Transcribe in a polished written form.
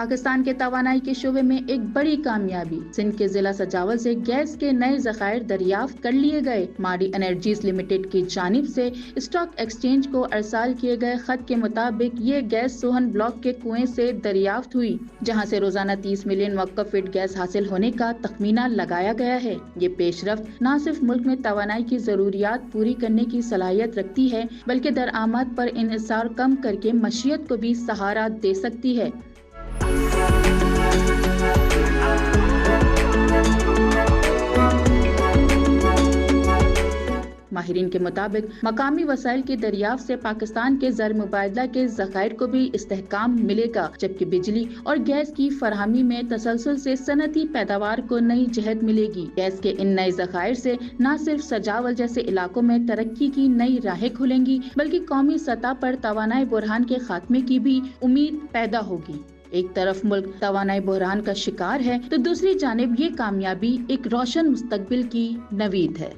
پاکستان کے توانائی کے شعبے میں ایک بڑی کامیابی، سندھ کے ضلع سجاول سے گیس کے نئے ذخائر دریافت کر لیے گئے۔ ماڈی انرجیز لمیٹڈ کی جانب سے اسٹاک ایکسچینج کو ارسال کیے گئے خط کے مطابق یہ گیس سوہن بلاک کے کنویں سے دریافت ہوئی، جہاں سے روزانہ 30 ملین موقع فٹ گیس حاصل ہونے کا تخمینہ لگایا گیا ہے۔ یہ پیش رفت نہ صرف ملک میں توانائی کی ضروریات پوری کرنے کی صلاحیت رکھتی ہے، بلکہ درآمد پر انحصار کم کر کے معیشت کو بھی سہارا دے سکتی ہے۔ ماہرین کے مطابق مقامی وسائل کی دریافت سے پاکستان کے زر مبادلہ کے ذخائر کو بھی استحکام ملے گا، جبکہ بجلی اور گیس کی فراہمی میں تسلسل سے صنعتی پیداوار کو نئی جہت ملے گی۔ گیس کے ان نئے ذخائر سے نہ صرف سجاول جیسے علاقوں میں ترقی کی نئی راہیں کھلیں گی، بلکہ قومی سطح پر توانائی بحران کے خاتمے کی بھی امید پیدا ہوگی۔ ایک طرف ملک توانائی بحران کا شکار ہے تو دوسری جانب یہ کامیابی ایک روشن مستقبل کی نوید ہے۔